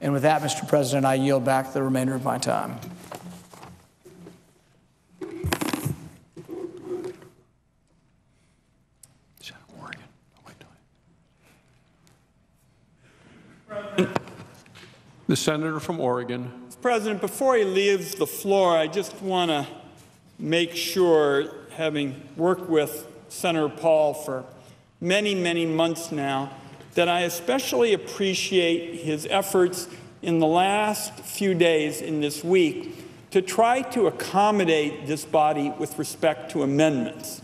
And with that, Mr. President, I yield back the remainder of my time. The senator from Oregon. Mr. President, before he leaves the floor, I just want to make sure, having worked with Senator Paul for many, many months now, that I especially appreciate his efforts in the last few days in this week to try to accommodate this body with respect to amendments.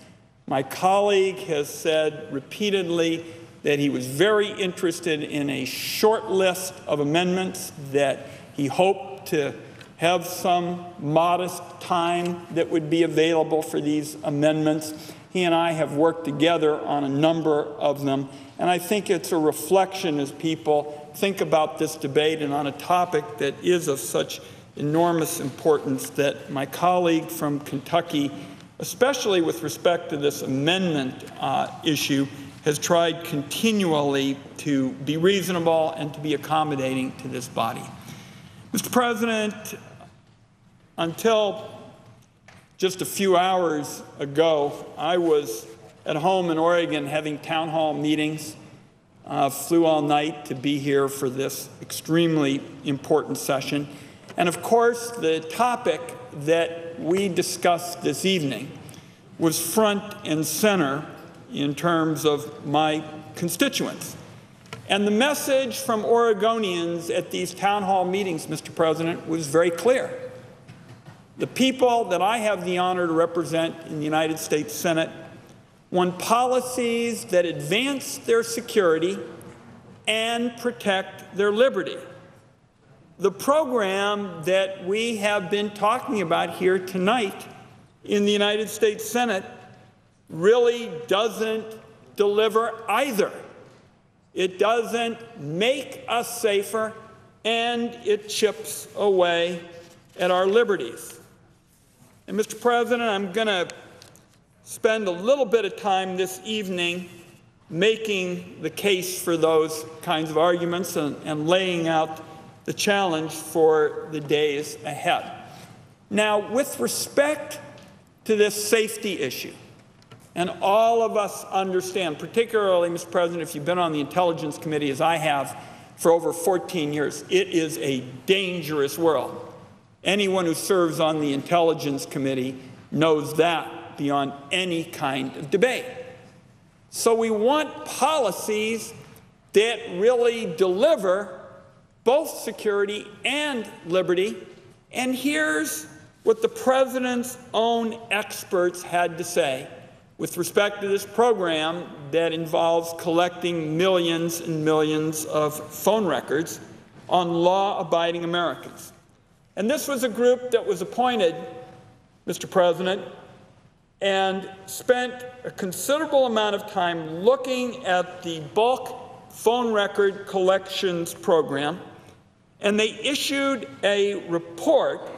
My colleague has said repeatedly that he was very interested in a short list of amendments, that he hoped to have some modest time that would be available for these amendments. He and I have worked together on a number of them, and I think it's a reflection as people think about this debate and on a topic that is of such enormous importance that my colleague from Kentucky, especially with respect to this amendment issue, has tried continually to be reasonable and to be accommodating to this body. Mr. President, until just a few hours ago, I was at home in Oregon having town hall meetings, flew all night to be here for this extremely important session. And of course, the topic that we discussed this evening was front and center in terms of my constituents. And the message from Oregonians at these town hall meetings, Mr. President, was very clear. The people that I have the honor to represent in the United States Senate want policies that advance their security and protect their liberty. The program that we have been talking about here tonight in the United States Senate really doesn't deliver either. It doesn't make us safer, and it chips away at our liberties. And Mr. President, I'm going to spend a little bit of time this evening making the case for those kinds of arguments and laying out the challenge for the days ahead. Now, with respect to this safety issue, and all of us understand, particularly, Mr. President, if you've been on the Intelligence Committee, as I have, for over 14 years, it is a dangerous world. Anyone who serves on the Intelligence Committee knows that beyond any kind of debate. So we want policies that really deliver both security and liberty. And here's what the President's own experts had to say with respect to this program that involves collecting millions and millions of phone records on law-abiding Americans. And this was a group that was appointed, Mr. President, and spent a considerable amount of time looking at the bulk phone record collections program, and they issued a report.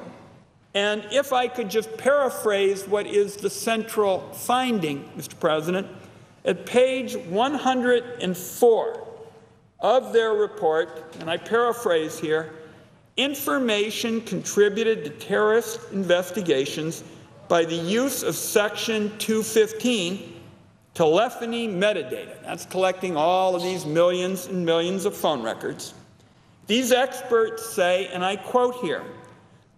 And if I could just paraphrase what is the central finding, Mr. President, at page 104 of their report, and I paraphrase here, information contributed to terrorist investigations by the use of Section 215, telephony metadata. That's collecting all of these millions and millions of phone records. These experts say, and I quote here,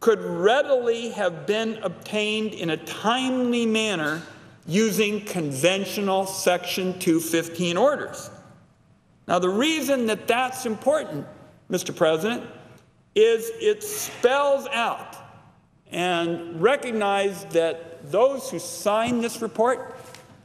could readily have been obtained in a timely manner using conventional Section 215 orders. Now, the reason that that's important, Mr. President, is it spells out and recognize that those who sign this report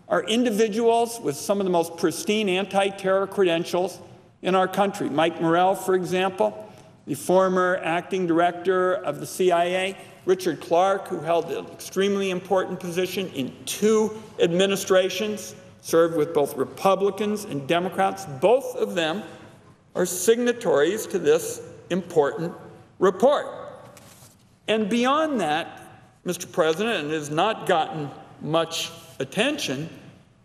are individuals with some of the most pristine anti-terror credentials in our country. Mike Morrell, for example, the former acting director of the CIA, Richard Clark, who held an extremely important position in 2 administrations, served with both Republicans and Democrats. Both of them are signatories to this important report. And beyond that, Mr. President, and it has not gotten much attention,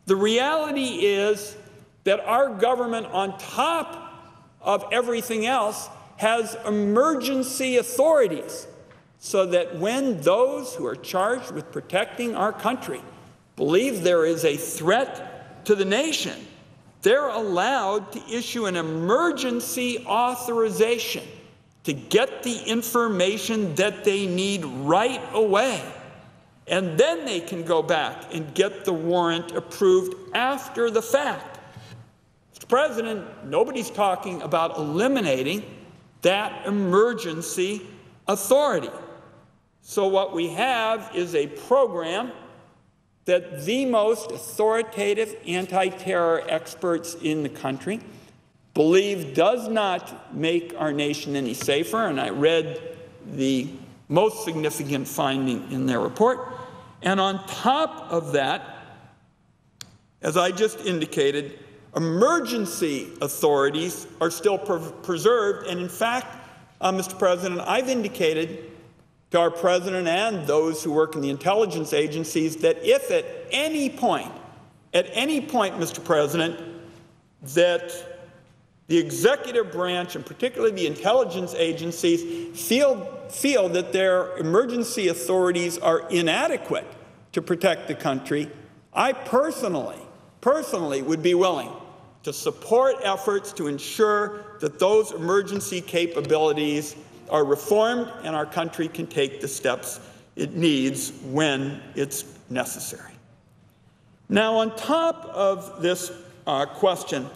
the reality is that our government, on top of everything else, has emergency authorities so that when those who are charged with protecting our country believe there is a threat to the nation, they're allowed to issue an emergency authorization to get the information that they need right away. And then they can go back and get the warrant approved after the fact. Mr. President, nobody's talking about eliminating that emergency authority. So what we have is a program that the most authoritative anti-terror experts in the country believe does not make our nation any safer, and I read the most significant finding in their report. And on top of that, as I just indicated, emergency authorities are still preserved. And in fact, Mr. President, I've indicated to our president and those who work in the intelligence agencies that if at any point, Mr. President, that the executive branch, and particularly the intelligence agencies, feel that their emergency authorities are inadequate to protect the country, I personally would be willing to support efforts to ensure that those emergency capabilities are reformed and our country can take the steps it needs when it's necessary. Now, on top of this question,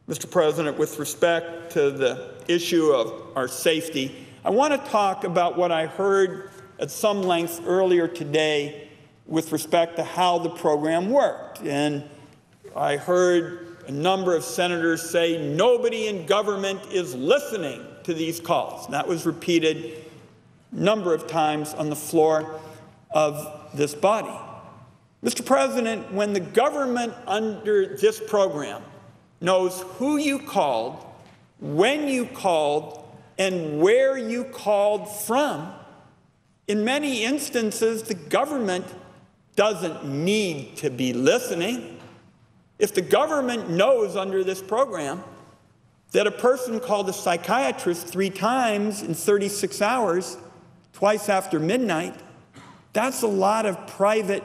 Mr. President, with respect to the issue of our safety, I want to talk about what I heard at some length earlier today with respect to how the program worked. And I heard a number of senators say nobody in government is listening to these calls. And that was repeated a number of times on the floor of this body. Mr. President, when the government under this program knows who you called, when you called, and where you called from, in many instances, the government doesn't need to be listening. If the government knows under this program that a person called a psychiatrist 3 times in 36 hours, twice after midnight, that's a lot of private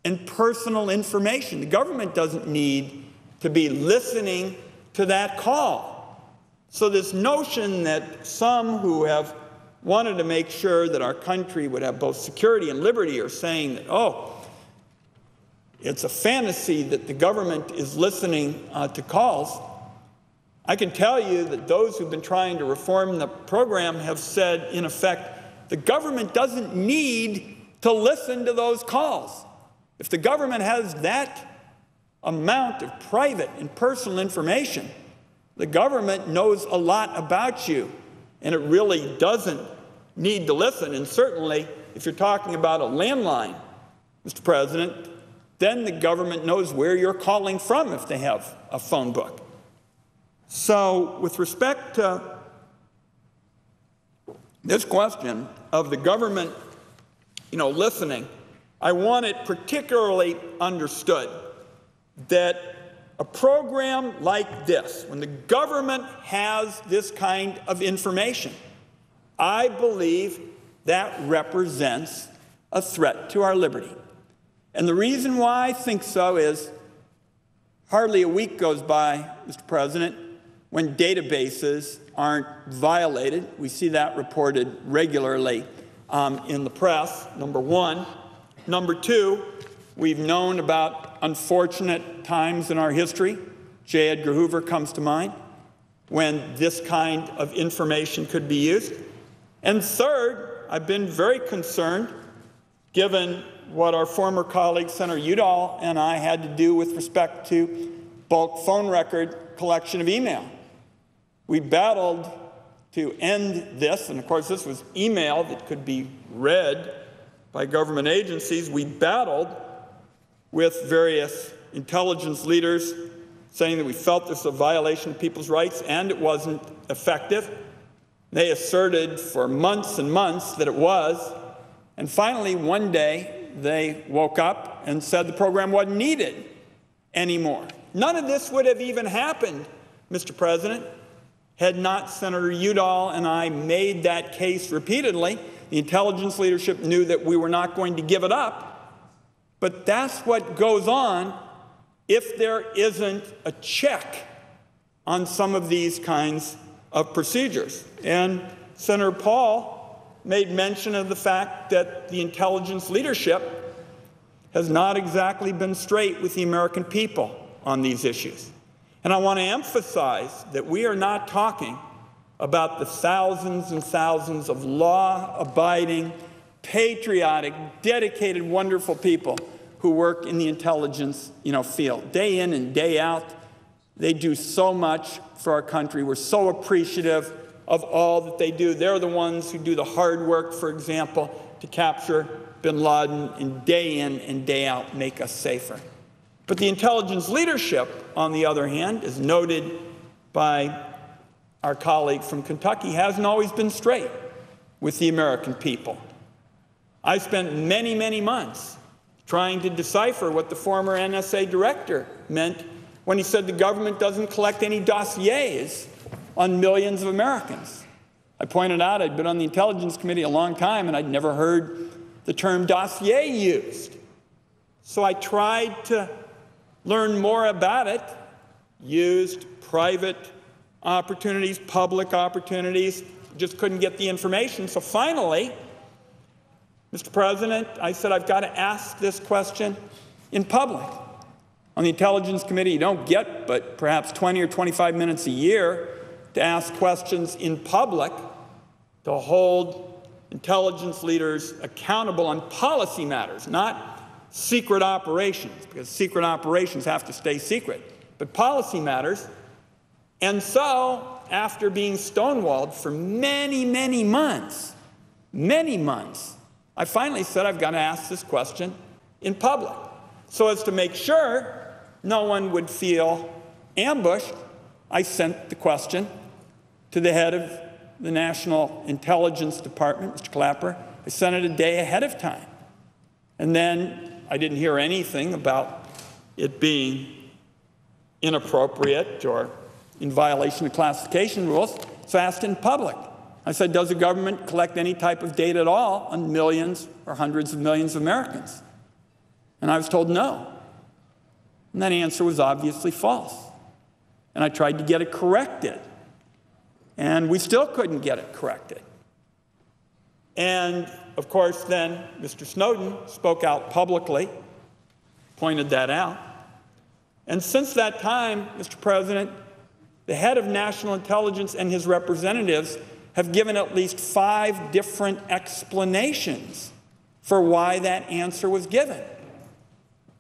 and personal information. The government doesn't need to be listening to that call. So this notion that some who have wanted to make sure that our country would have both security and liberty are saying that, oh, it's a fantasy that the government is listening to calls. I can tell you that those who've been trying to reform the program have said, in effect, the government doesn't need to listen to those calls. If the government has that amount of private and personal information, the government knows a lot about you, and it really doesn't need to listen. And certainly, if you're talking about a landline, Mr. President, then the government knows where you're calling from if they have a phone book. So with respect to this question of the government, listening, I want it particularly understood that a program like this, when the government has this kind of information, I believe that represents a threat to our liberty. And the reason why I think so is hardly a week goes by, Mr. President, when databases aren't violated. We see that reported regularly in the press, number one. Number two, we've known about unfortunate times in our history. J. Edgar Hoover comes to mind, when this kind of information could be used. And third, I've been very concerned, given what our former colleague, Senator Udall, and I had to do with respect to bulk phone record collection of email. We battled to end this, and of course this was email that could be read by government agencies. We battled with various intelligence leaders saying that we felt this was a violation of people's rights and it wasn't effective. They asserted for months and months that it was. And finally, one day, they woke up and said the program wasn't needed anymore. None of this would have even happened, Mr. President, Had not Senator Udall and I made that case repeatedly, the intelligence leadership knew that we were not going to give it up. But that's what goes on if there isn't a check on some of these kinds of procedures. And Senator Paul made mention of the fact that the intelligence leadership has not exactly been straight with the American people on these issues. And I want to emphasize that we are not talking about the thousands and thousands of law-abiding, patriotic, dedicated, wonderful people who work in the intelligence, field. Day in and day out, they do so much for our country. We're so appreciative of all that they do. They're the ones who do the hard work, for example, to capture bin Laden, and day in and day out make us safer. But the intelligence leadership, on the other hand, as noted by our colleague from Kentucky, hasn't always been straight with the American people. I spent many, many months trying to decipher what the former NSA director meant when he said the government doesn't collect any dossiers on millions of Americans. I pointed out I'd been on the Intelligence Committee a long time and I'd never heard the term dossier used. So I tried to learn more about it, used private opportunities, public opportunities, just couldn't get the information. So finally, Mr. President, I said I've got to ask this question in public. On the Intelligence Committee, you don't get but perhaps 20 or 25 minutes a year to ask questions in public, to hold intelligence leaders accountable on policy matters, not secret operations, because secret operations have to stay secret, but policy matters. And so, after being stonewalled for many, many months, I finally said I've got to ask this question in public so as to make sure no one would feel ambushed. I sent the question to the head of the National Intelligence Department, Mr. Clapper. I sent it a day ahead of time. And then I didn't hear anything about it being inappropriate or in violation of classification rules, so I asked in public. I said, does the government collect any type of data at all on millions or hundreds of millions of Americans? And I was told no. And that answer was obviously false. And I tried to get it corrected. And we still couldn't get it corrected. And, of course, then Mr. Snowden spoke out publicly, pointed that out. And since that time, Mr. President, the head of national intelligence and his representatives have given at least 5 different explanations for why that answer was given.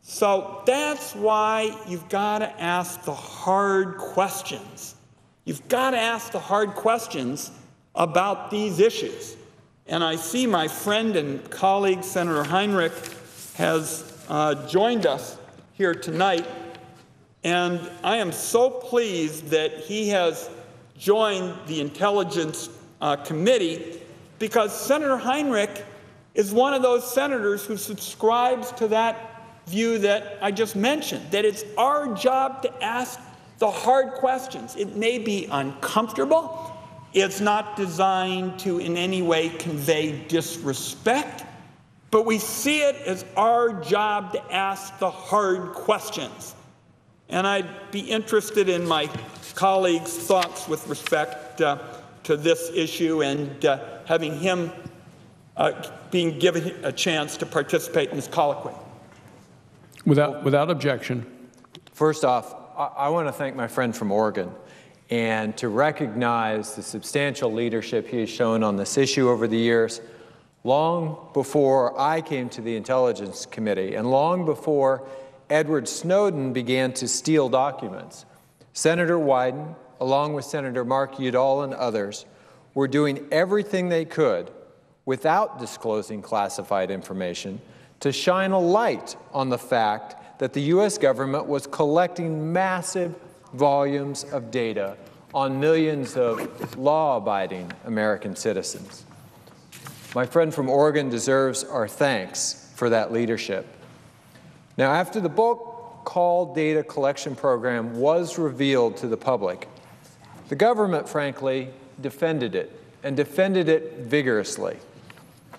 So that's why you've got to ask the hard questions. You've got to ask the hard questions about these issues. And I see my friend and colleague, Senator Heinrich, has joined us here tonight. And I am so pleased that he has joined the Intelligence Committee, because Senator Heinrich is one of those senators who subscribes to that view that I just mentioned, that it's our job to ask the hard questions. It may be uncomfortable. It's not designed to in any way convey disrespect, but we see it as our job to ask the hard questions. And I'd be interested in my colleagues' thoughts with respect to this issue and having him being given a chance to participate in this colloquy. Without objection. First off, I want to thank my friend from Oregon and to recognize the substantial leadership he has shown on this issue over the years. Long before I came to the Intelligence Committee and long before Edward Snowden began to steal documents, Senator Wyden, along with Senator Mark Udall and others, were doing everything they could without disclosing classified information to shine a light on the fact that the U.S. government was collecting massive volumes of data on millions of law-abiding American citizens. My friend from Oregon deserves our thanks for that leadership. Now, after the bulk call data collection program was revealed to the public, The government, frankly, defended it, and defended it vigorously.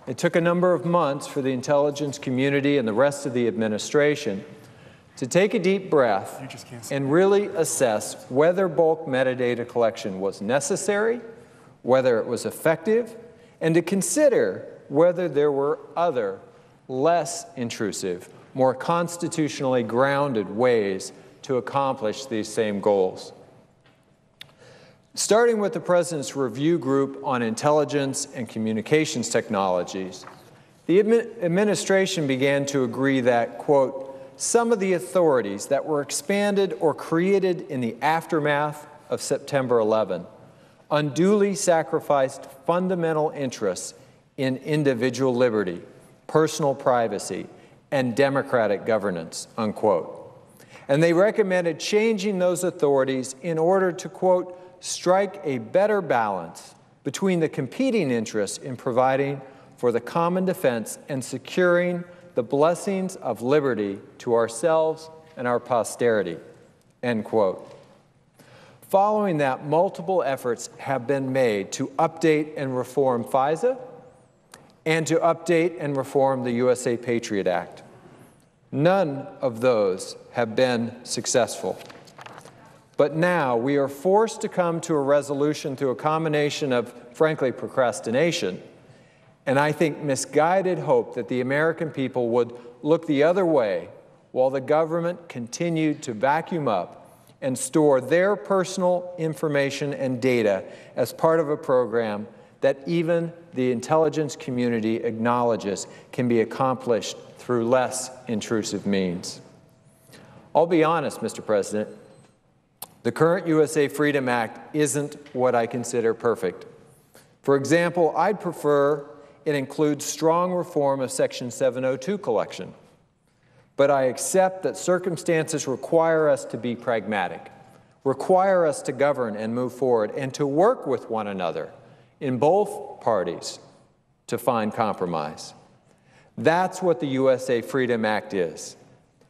It took a number of months for the intelligence community and the rest of the administration to take a deep breath and really assess whether bulk metadata collection was necessary, whether it was effective, and to consider whether there were other, less intrusive, more constitutionally grounded ways to accomplish these same goals. Starting with the President's Review Group on Intelligence and Communications Technologies, the administration began to agree that, quote, some of the authorities that were expanded or created in the aftermath of September 11 unduly sacrificed fundamental interests in individual liberty, personal privacy, and democratic governance, unquote. And they recommended changing those authorities in order to, quote, strike a better balance between the competing interests in providing for the common defense and securing the blessings of liberty to ourselves and our posterity, end quote. Following that, multiple efforts have been made to update and reform FISA and to update and reform the USA Patriot Act. None of those have been successful. But now we are forced to come to a resolution through a combination of, frankly, procrastination and I think misguided hope that the American people would look the other way while the government continued to vacuum up and store their personal information and data as part of a program that even the intelligence community acknowledges can be accomplished through less intrusive means. I'll be honest, Mr. President, the current USA Freedom Act isn't what I consider perfect. For example, I'd prefer it includes strong reform of Section 702 collection. But I accept that circumstances require us to be pragmatic, require us to govern and move forward, and to work with one another in both parties to find compromise. That's what the USA Freedom Act is.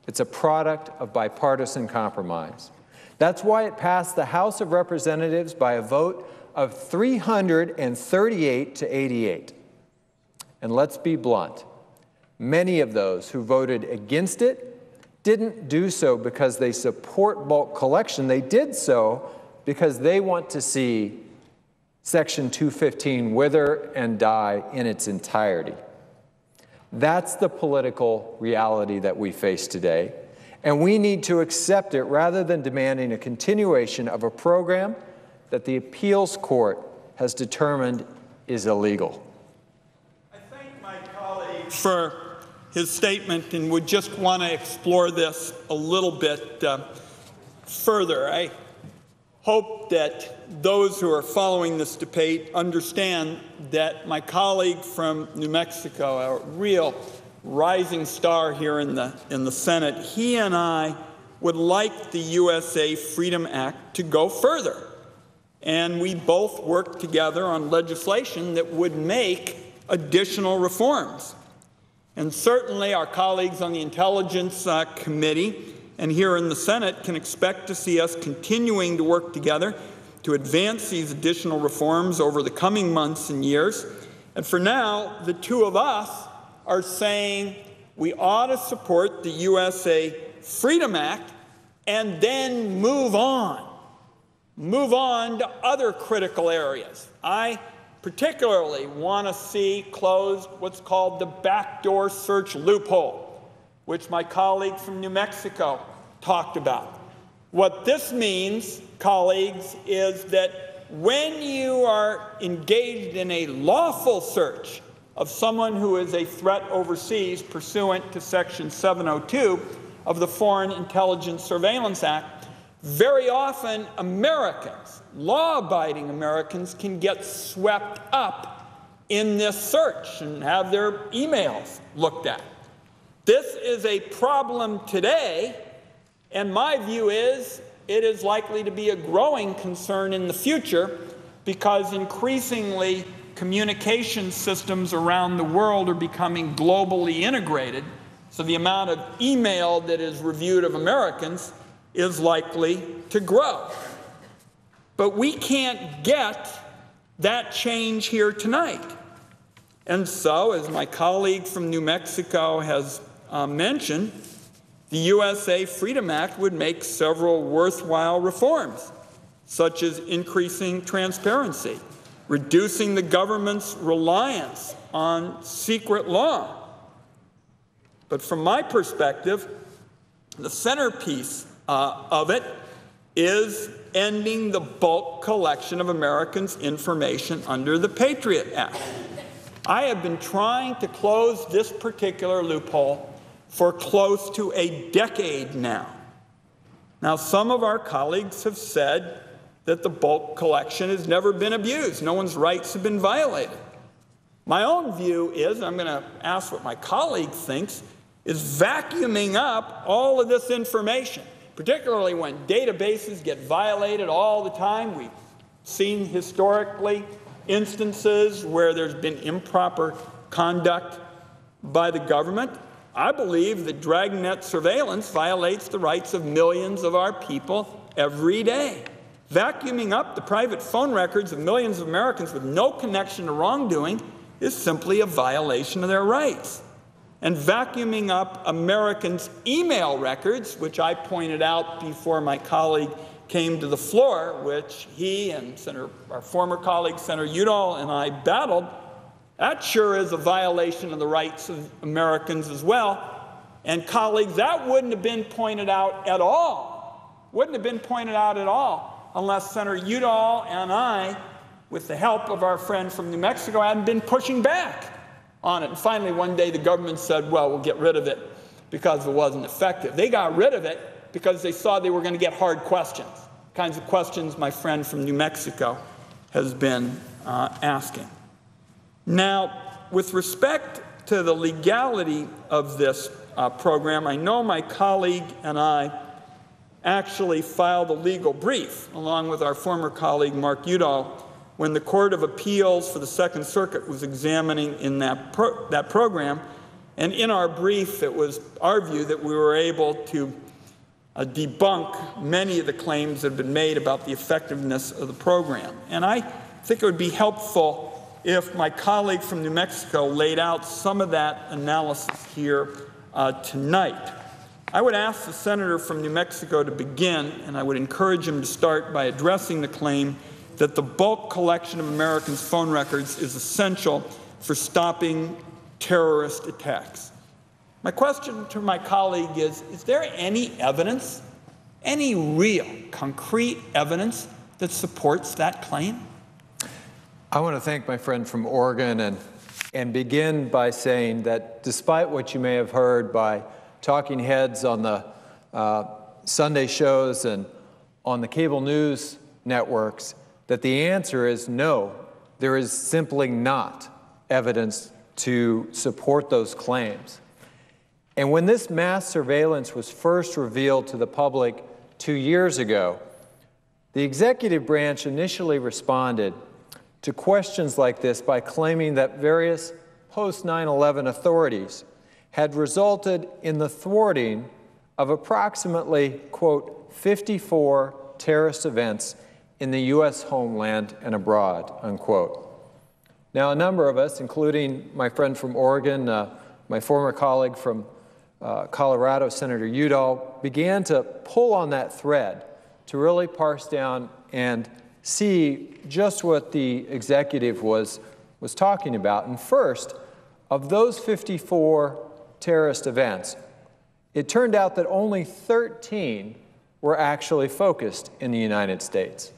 It's a product of bipartisan compromise. That's why it passed the House of Representatives by a vote of 338 to 88. And let's be blunt, many of those who voted against it didn't do so because they support bulk collection. They did so because they want to see Section 215 wither and die in its entirety. That's the political reality that we face today, and we need to accept it rather than demanding a continuation of a program that the appeals court has determined is illegal. For his statement and would just want to explore this a little bit further. I hope that those who are following this debate understand that my colleague from New Mexico, a real rising star here in the Senate, he and I would like the USA Freedom Act to go further. And we both worked together on legislation that would make additional reforms. And certainly our colleagues on the Intelligence Committee and here in the Senate can expect to see us continuing to work together to advance these additional reforms over the coming months and years. And for now, the two of us are saying we ought to support the USA Freedom Act and then move on to other critical areas. I particularly want to see closed what's called the backdoor search loophole, which my colleague from New Mexico talked about. What this means, colleagues, is that when you are engaged in a lawful search of someone who is a threat overseas pursuant to Section 702 of the Foreign Intelligence Surveillance Act, very often Americans, law-abiding Americans, can get swept up in this search and have their emails looked at. This is a problem today, and my view is it is likely to be a growing concern in the future because increasingly communication systems around the world are becoming globally integrated, so the amount of email that is reviewed of Americans is likely to grow. But we can't get that change here tonight. And so, as my colleague from New Mexico has mentioned, the USA Freedom Act would make several worthwhile reforms, such as increasing transparency, reducing the government's reliance on secret law. But from my perspective, the centerpiece of it is ending the bulk collection of Americans' information under the Patriot Act. I have been trying to close this particular loophole for close to a decade now. Now, some of our colleagues have said that the bulk collection has never been abused. No one's rights have been violated. My own view is, and I'm going to ask what my colleague thinks, is vacuuming up all of this information, particularly when databases get violated all the time. We've seen historically instances where there's been improper conduct by the government. I believe that dragnet surveillance violates the rights of millions of our people every day. Vacuuming up the private phone records of millions of Americans with no connection to wrongdoing is simply a violation of their rights. And vacuuming up Americans' email records, which I pointed out before my colleague came to the floor, which he and our former colleague, Senator Udall, and I battled, that sure is a violation of the rights of Americans as well. And colleagues, that wouldn't have been pointed out at all. Wouldn't have been pointed out at all unless Senator Udall and I, with the help of our friend from New Mexico, hadn't been pushing back on it. And finally, one day, the government said, well, we'll get rid of it because it wasn't effective. They got rid of it because they saw they were going to get hard questions, kinds of questions my friend from New Mexico has been asking. Now, with respect to the legality of this program, I know my colleague and I actually filed a legal brief, along with our former colleague, Mark Udall, when the Court of Appeals for the Second Circuit was examining in that program. And in our brief, it was our view that we were able to debunk many of the claims that have been made about the effectiveness of the program. And I think it would be helpful if my colleague from New Mexico laid out some of that analysis here tonight. I would ask the senator from New Mexico to begin, and I would encourage him to start by addressing the claim that the bulk collection of Americans' phone records is essential for stopping terrorist attacks. My question to my colleague is there any evidence, any real concrete evidence that supports that claim? I want to thank my friend from Oregon and begin by saying that despite what you may have heard by talking heads on the Sunday shows and on the cable news networks, that the answer is no, there is simply not evidence to support those claims. And when this mass surveillance was first revealed to the public 2 years ago, the executive branch initially responded to questions like this by claiming that various post-9/11 authorities had resulted in the thwarting of approximately, quote, 54 terrorist events in the U.S. homeland and abroad, unquote. Now, a number of us, including my friend from Oregon, my former colleague from Colorado, Senator Udall, began to pull on that thread to really parse down and see just what the executive was talking about. And first, of those 54 terrorist events, it turned out that only 13 were actually focused in the United States.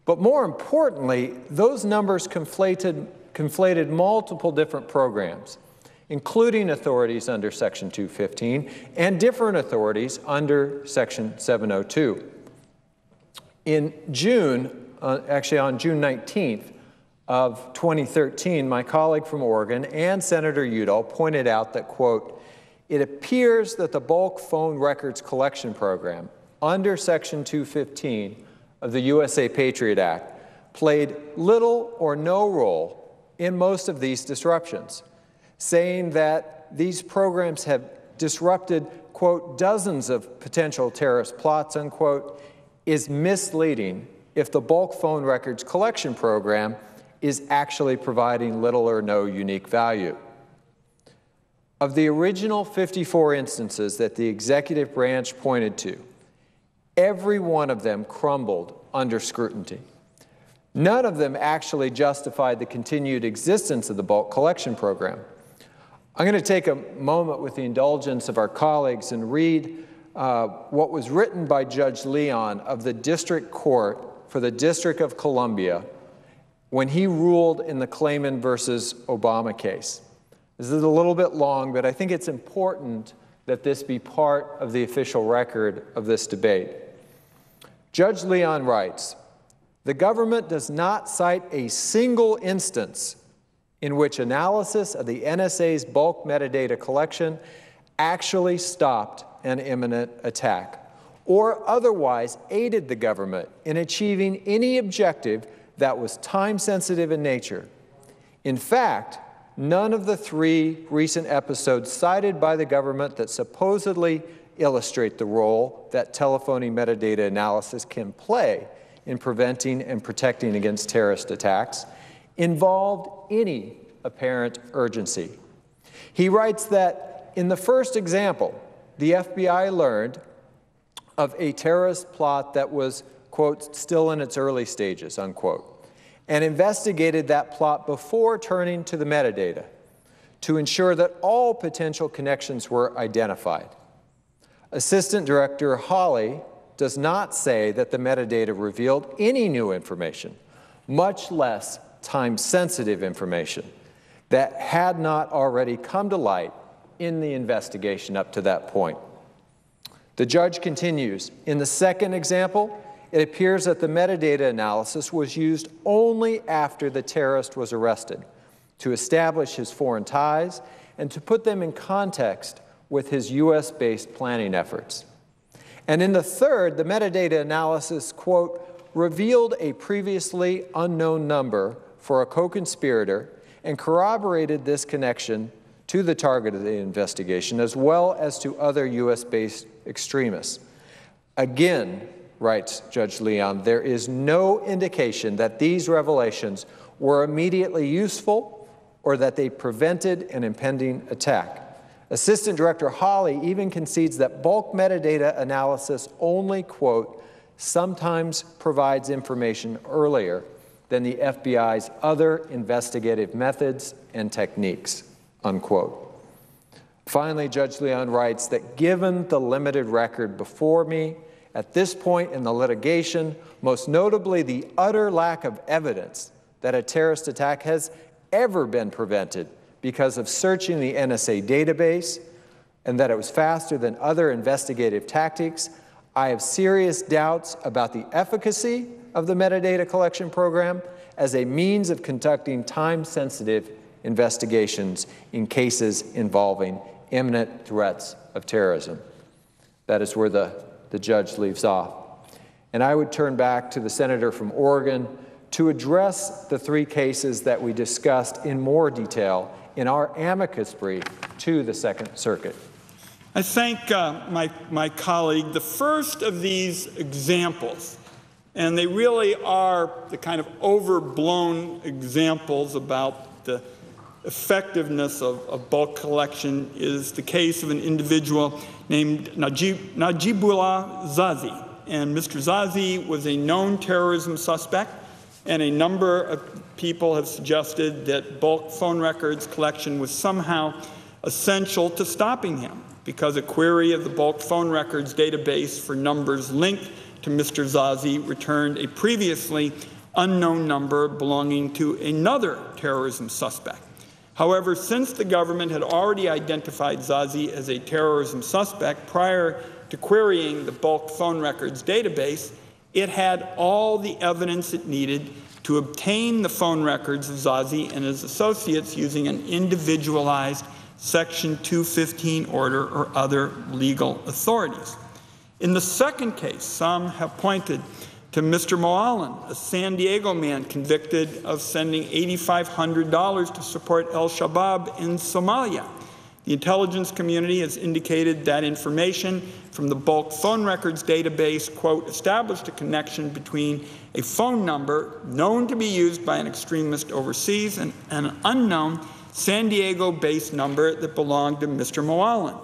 But more importantly, those numbers conflated multiple different programs, including authorities under Section 215 and different authorities under Section 702. In June, actually on June 19th of 2013, my colleague from Oregon and Senator Udall pointed out that, quote, it appears that the bulk phone records collection program under Section 215 of the USA Patriot Act played little or no role in most of these disruptions, saying that these programs have disrupted, quote, dozens of potential terrorist plots, unquote, is misleading if the bulk phone records collection program is actually providing little or no unique value. Of the original 54 instances that the executive branch pointed to, every one of them crumbled under scrutiny. None of them actually justified the continued existence of the bulk collection program. I'm going to take a moment with the indulgence of our colleagues and read what was written by Judge Leon of the District Court for the District of Columbia when he ruled in the Clayman versus Obama case. This is a little bit long, but I think it's important that this be part of the official record of this debate. Judge Leon writes, "The government does not cite a single instance in which analysis of the NSA's bulk metadata collection actually stopped an imminent attack or otherwise aided the government in achieving any objective that was time-sensitive in nature. In fact, none of the 3 recent episodes cited by the government that supposedly illustrate the role that telephony metadata analysis can play in preventing and protecting against terrorist attacks involved any apparent urgency." He writes that in the first example, the FBI learned of a terrorist plot that was, quote, still in its early stages, unquote, and investigated that plot before turning to the metadata to ensure that all potential connections were identified. Assistant Director Hawley does not say that the metadata revealed any new information, much less time-sensitive information, that had not already come to light in the investigation up to that point. The judge continues, "In the second example, it appears that the metadata analysis was used only after the terrorist was arrested to establish his foreign ties and to put them in context with his U.S.-based planning efforts. And in the third, the metadata analysis, quote, revealed a previously unknown number for a co-conspirator and corroborated this connection to the target of the investigation, as well as to other U.S.-based extremists. Again," writes Judge Leon, "there is no indication that these revelations were immediately useful or that they prevented an impending attack. Assistant Director Hawley even concedes that bulk metadata analysis only, quote, sometimes provides information earlier than the FBI's other investigative methods and techniques," unquote. Finally, Judge Leon writes that given the limited record before me, at this point in the litigation, most notably the utter lack of evidence that a terrorist attack has ever been prevented because of searching the NSA database and that it was faster than other investigative tactics, I have serious doubts about the efficacy of the metadata collection program as a means of conducting time-sensitive investigations in cases involving imminent threats of terrorism. That is where the judge leaves off. And I would turn back to the senator from Oregon to address the 3 cases that we discussed in more detail in our amicus brief to the Second Circuit. I thank my colleague. The first of these examples, and they really are the kind of overblown examples about the effectiveness of bulk collection, is the case of an individual named Najibullah Zazi. And Mr. Zazi was a known terrorism suspect, and a number of people have suggested that bulk phone records collection was somehow essential to stopping him, because a query of the bulk phone records database for numbers linked to Mr. Zazi returned a previously unknown number belonging to another terrorism suspect. However, since the government had already identified Zazi as a terrorism suspect prior to querying the bulk phone records database, it had all the evidence it needed to obtain the phone records of Zazi and his associates using an individualized Section 215 order or other legal authorities. In the second case, some have pointed to Mr. Moalen, a San Diego man convicted of sending $8,500 to support al-Shabaab in Somalia. The intelligence community has indicated that information from the bulk phone records database, quote, established a connection between a phone number known to be used by an extremist overseas and an unknown San Diego-based number that belonged to Mr. Moalen.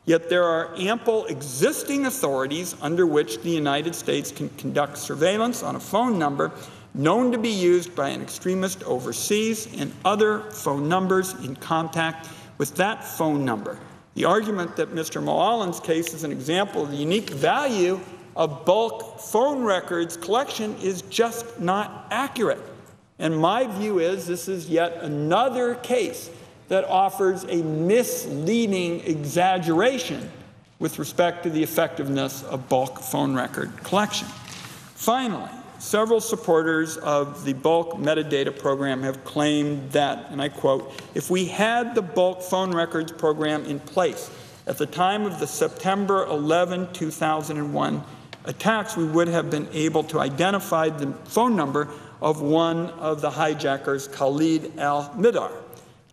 Yet there are ample existing authorities under which the United States can conduct surveillance on a phone number known to be used by an extremist overseas and other phone numbers in contact with that phone number. The argument that Mr. Moalen's case is an example of the unique value of bulk phone records collection is just not accurate. And my view is this is yet another case that offers a misleading exaggeration with respect to the effectiveness of bulk phone record collection. Finally, several supporters of the bulk metadata program have claimed that, and I quote, if we had the bulk phone records program in place at the time of the September 11, 2001 attacks, we would have been able to identify the phone number of one of the hijackers, Khalid al-Mihdhar.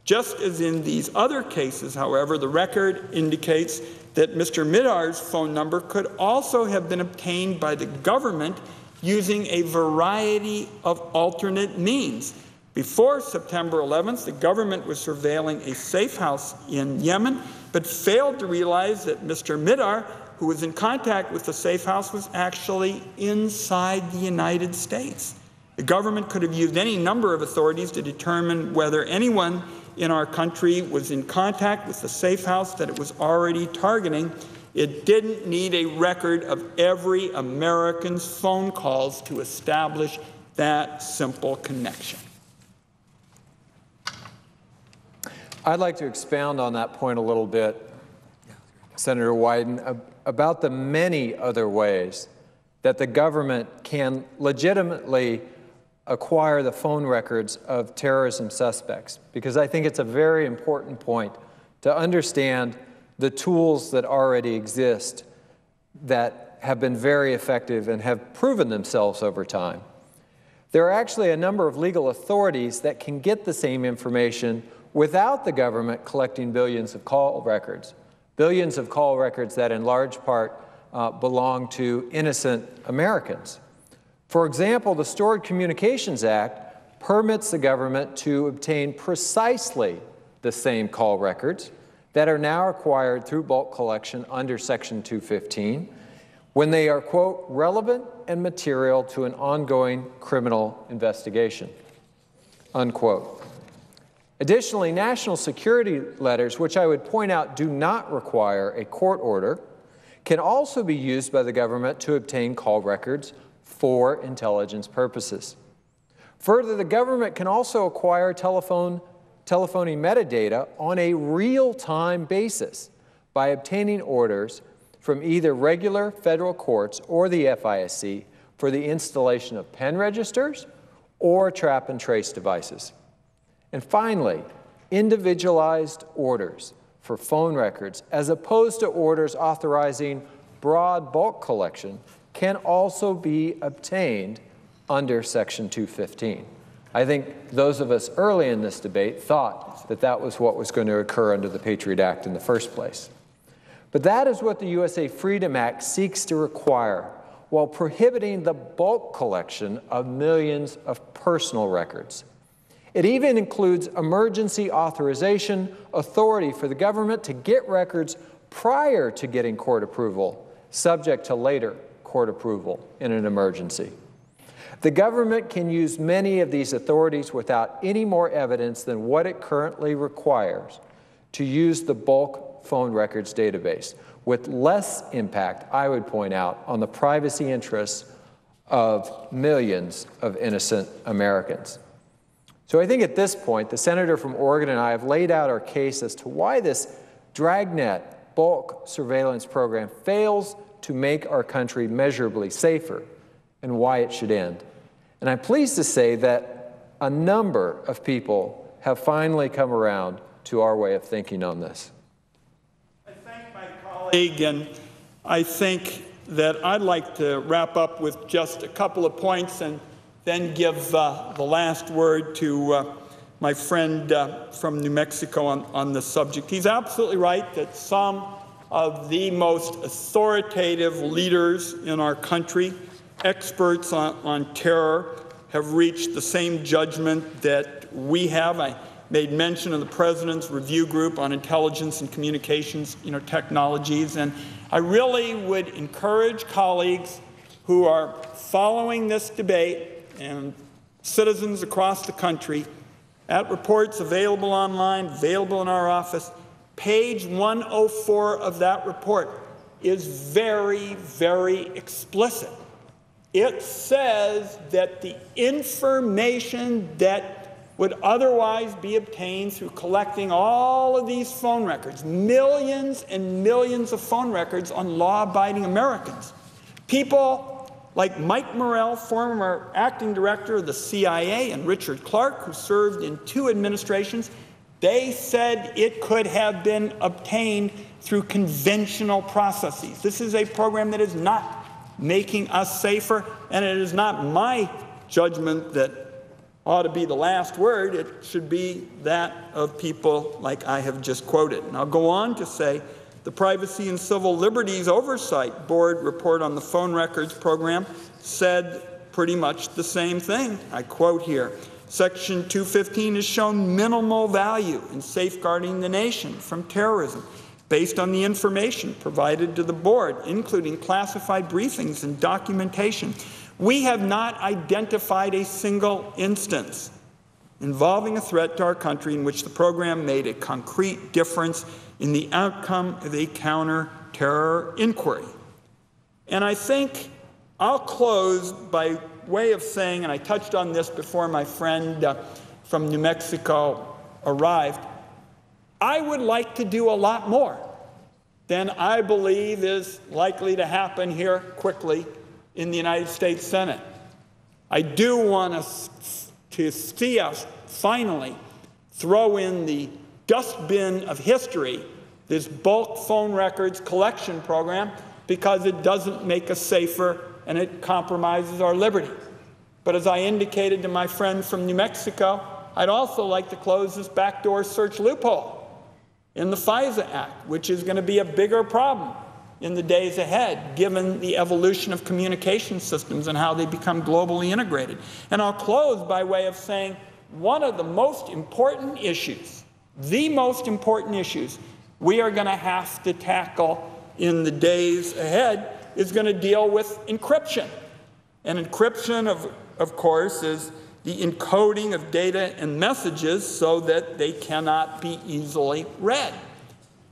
Just as in these other cases, however, the record indicates that Mr. Mihdhar's phone number could also have been obtained by the government using a variety of alternate means. Before September 11th, the government was surveilling a safe house in Yemen, but failed to realize that Mr. Mihdhar, who was in contact with the safe house, was actually inside the United States. The government could have used any number of authorities to determine whether anyone in our country was in contact with the safe house that it was already targeting. It didn't need a record of every American's phone calls to establish that simple connection. I'd like to expound on that point a little bit, Senator Wyden, about the many other ways that the government can legitimately acquire the phone records of terrorism suspects, because I think it's a very important point to understand the tools that already exist that have been very effective and have proven themselves over time. There are actually a number of legal authorities that can get the same information without the government collecting billions of call records that in large part belong to innocent Americans. For example, the Stored Communications Act permits the government to obtain precisely the same call records that are now acquired through bulk collection under Section 215 when they are, quote, relevant and material to an ongoing criminal investigation, unquote. Additionally, national security letters, which I would point out do not require a court order, can also be used by the government to obtain call records for intelligence purposes. Further, the government can also acquire telephony metadata on a real-time basis by obtaining orders from either regular federal courts or the FISC for the installation of pen registers or trap and trace devices. And finally, individualized orders for phone records, as opposed to orders authorizing broad bulk collection, can also be obtained under Section 215. I think those of us early in this debate thought that that was what was going to occur under the Patriot Act in the first place. But that is what the USA Freedom Act seeks to require, while prohibiting the bulk collection of millions of personal records. It even includes emergency authorization, authority for the government to get records prior to getting court approval, subject to later court approval in an emergency. The government can use many of these authorities without any more evidence than what it currently requires to use the bulk phone records database, with less impact, I would point out, on the privacy interests of millions of innocent Americans. So I think at this point, the senator from Oregon and I have laid out our case as to why this dragnet bulk surveillance program fails to make our country measurably safer and why it should end. And I'm pleased to say that a number of people have finally come around to our way of thinking on this. I thank my colleague, and I think that I'd like to wrap up with just a couple of points and then give the last word to my friend from New Mexico on this subject. He's absolutely right that some of the most authoritative leaders in our country, experts on terror, have reached the same judgment that we have. I made mention of the President's Review Group on Intelligence and Communications Technologies, and I really would encourage colleagues who are following this debate and citizens across the country at reports available online, available in our office. Page 104 of that report is very, very explicit. It says that the information that would otherwise be obtained through collecting all of these phone records, millions and millions of phone records on law-abiding Americans, people like Mike Morrell, former acting director of the CIA, and Richard Clark, who served in 2 administrations, they said it could have been obtained through conventional processes. This is a program that is not making us safer, and it is not my judgment that ought to be the last word. It should be that of people like I have just quoted. And I'll go on to say the Privacy and Civil Liberties Oversight Board report on the phone records program said pretty much the same thing. I quote here, Section 215 has shown minimal value in safeguarding the nation from terrorism based on the information provided to the board, including classified briefings and documentation. We have not identified a single instance involving a threat to our country in which the program made a concrete difference in the outcome of a counter-terror inquiry. And I think I'll close by way of saying, and I touched on this before my friend from New Mexico arrived, I would like to do a lot more than I believe is likely to happen here quickly in the United States Senate. I do want us to see us finally throw in the dustbin of history this bulk phone records collection program, because it doesn't make us safer and it compromises our liberty. But as I indicated to my friend from New Mexico, I'd also like to close this backdoor search loophole in the FISA Act, which is going to be a bigger problem in the days ahead, given the evolution of communication systems and how they become globally integrated. And I'll close by way of saying one of the most important issues, the most important issues we are going to have to tackle in the days ahead is going to deal with encryption. And encryption, of course, is the encoding of data and messages so that they cannot be easily read.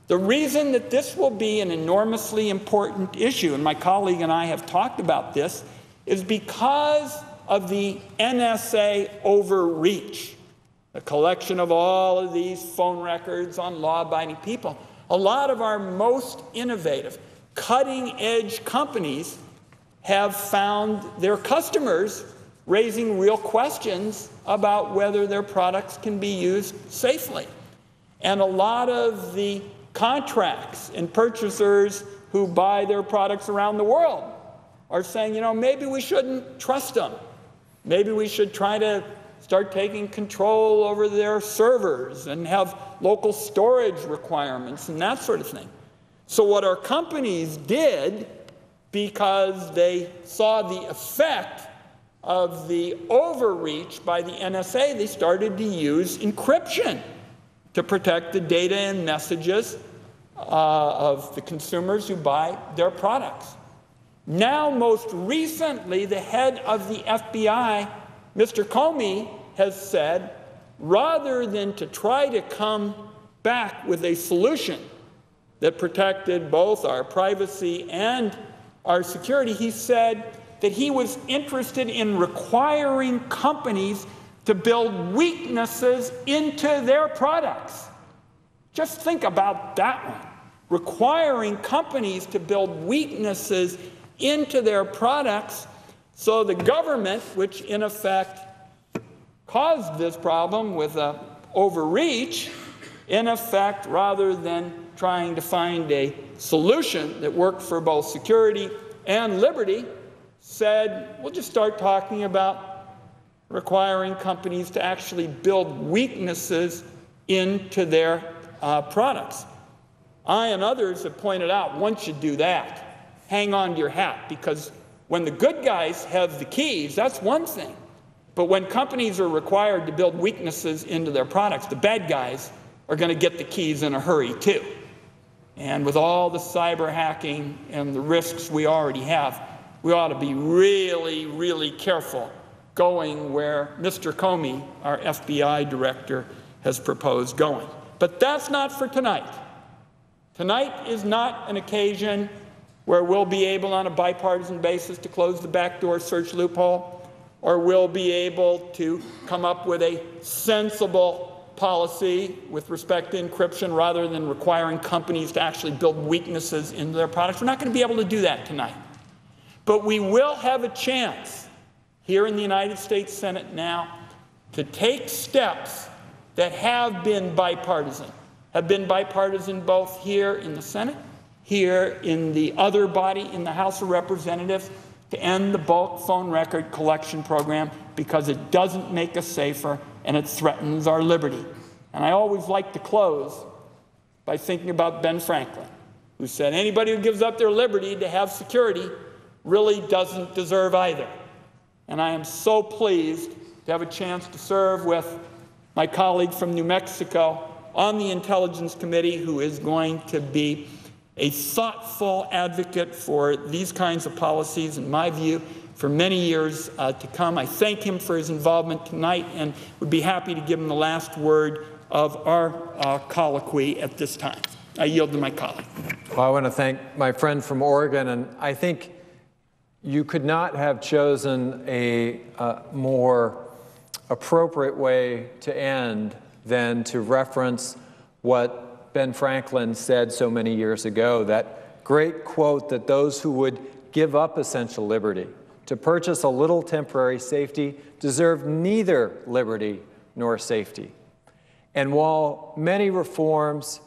The reason that this will be an enormously important issue, and my colleague and I have talked about this, is because of the NSA overreach, the collection of all of these phone records on law-abiding people. A lot of our most innovative, cutting-edge companies have found their customers raising real questions about whether their products can be used safely. And a lot of the contracts and purchasers who buy their products around the world are saying, you know, maybe we shouldn't trust them. Maybe we should try to start taking control over their servers and have local storage requirements and that sort of thing. So what our companies did, because they saw the effect of the overreach by the NSA, they started to use encryption to protect the data and messages of the consumers who buy their products. Now, most recently, the head of the FBI, Mr. Comey, has said, rather than to try to come back with a solution that protected both our privacy and our security, he said that he was interested in requiring companies to build weaknesses into their products. Just think about that one. Requiring companies to build weaknesses into their products so the government, which in effect caused this problem with overreach, in effect, rather than trying to find a solution that worked for both security and liberty, said, we'll just start talking about requiring companies to actually build weaknesses into their products. I and others have pointed out, once you do that, hang on to your hat, because when the good guys have the keys, that's one thing. But when companies are required to build weaknesses into their products, the bad guys are going to get the keys in a hurry too. And with all the cyber hacking and the risks we already have, we ought to be really, really careful going where Mr. Comey, our FBI director, has proposed going. But that's not for tonight. Tonight is not an occasion where we'll be able on a bipartisan basis to close the backdoor search loophole, or we'll be able to come up with a sensible policy with respect to encryption rather than requiring companies to actually build weaknesses into their products. We're not going to be able to do that tonight. But we will have a chance here in the United States Senate now to take steps that have been bipartisan both here in the Senate, here in the other body in the House of Representatives, to end the bulk phone record collection program, because it doesn't make us safer and it threatens our liberty. And I always like to close by thinking about Ben Franklin, who said anybody who gives up their liberty to have security really doesn't deserve either. And I am so pleased to have a chance to serve with my colleague from New Mexico on the Intelligence Committee, who is going to be a thoughtful advocate for these kinds of policies, in my view, for many years to come. I thank him for his involvement tonight and would be happy to give him the last word of our colloquy at this time. I yield to my colleague. Well, I want to thank my friend from Oregon, and I think you could not have chosen a more appropriate way to end than to reference what Ben Franklin said so many years ago, that great quote that those who would give up essential liberty to purchase a little temporary safety deserve neither liberty nor safety. And while many reforms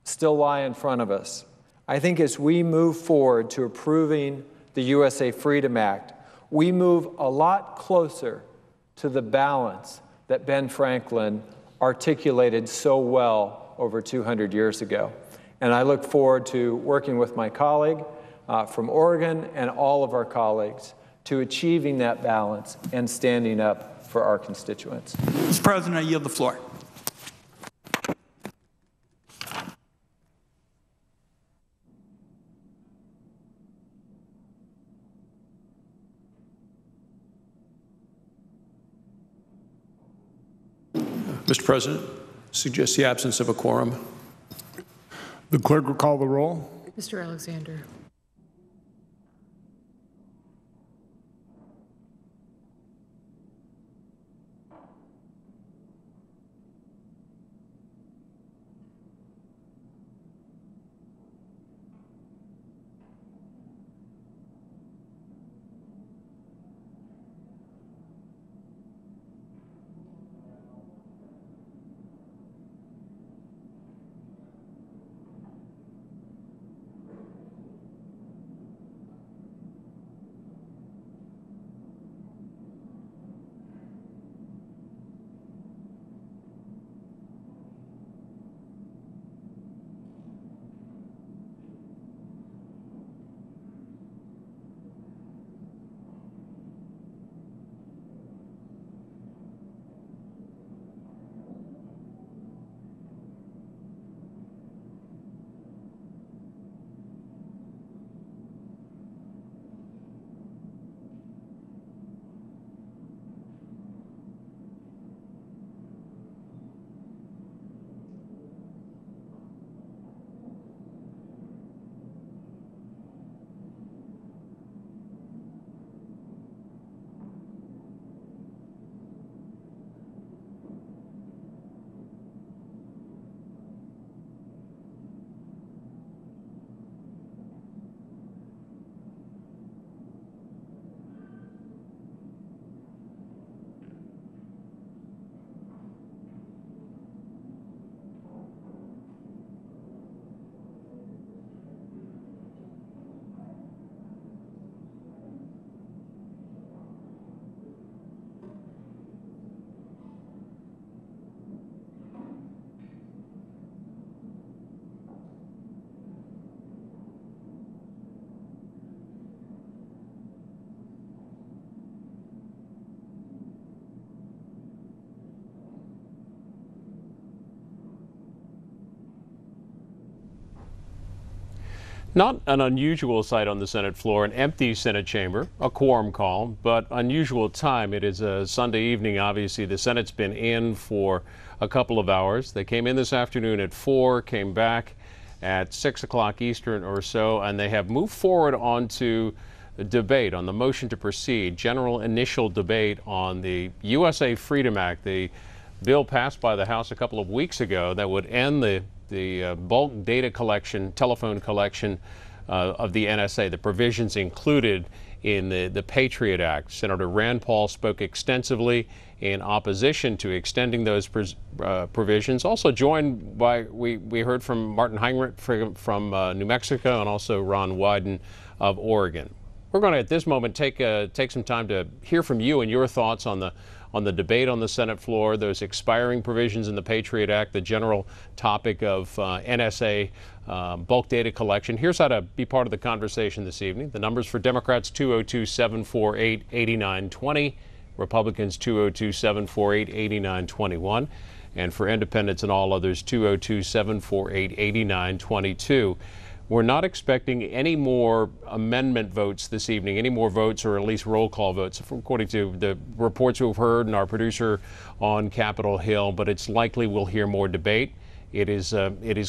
still lie in front of us, I think as we move forward to approving the USA Freedom Act, we move a lot closer to the balance that Ben Franklin articulated so well over 200 years ago. And I look forward to working with my colleague from Oregon and all of our colleagues to achieving that balance and standing up for our constituents. Mr. President, I yield the floor. Mr. President, suggest the absence of a quorum. The clerk will call the roll. Mr. Alexander. Not an unusual sight on the Senate floor, an empty Senate chamber, a quorum call, but unusual time. It is a Sunday evening, obviously. The Senate's been in for a couple of hours. They came in this afternoon at 4, came back at 6 o'clock Eastern or so, and they have moved forward onto the debate on the motion to proceed, general initial debate on the USA Freedom Act, the bill passed by the House a couple of weeks ago that would end the bulk data collection, telephone collection of the NSA, the provisions included in the Patriot Act. Senator Rand Paul spoke extensively in opposition to extending those provisions. Also joined by, we heard from Martin Heinrich from New Mexico and also Ron Wyden of Oregon. We're going to, at this moment, take some time to hear from you and your thoughts on the debate on the Senate floor, those expiring provisions in the Patriot Act, the general topic of NSA bulk data collection. Here's how to be part of the conversation this evening. The numbers for Democrats: 202-748-8920, Republicans 202-748-8921, and for independents and all others 202-748-8922. We're not expecting any more amendment votes this evening, any more votes or at least roll call votes, according to the reports we've heard and our producer on Capitol Hill, but it's likely we'll hear more debate. It is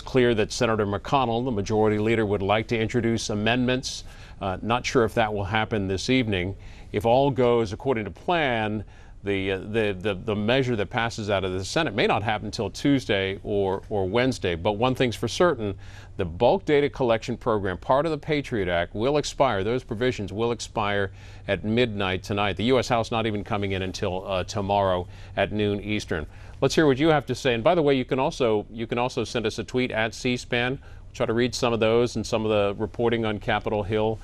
clear that Senator McConnell, the majority leader, would like to introduce amendments. Not sure if that will happen this evening. If all goes according to plan, the measure that passes out of the Senate may not happen until Tuesday or Wednesday. But one thing's for certain, the bulk data collection program, part of the Patriot Act, will expire. Those provisions will expire at midnight tonight. The U.S. House not even coming in until tomorrow at noon Eastern. Let's hear what you have to say. And by the way, you can also send us a tweet at C-SPAN. We'll try to read some of those and some of the reporting on Capitol Hill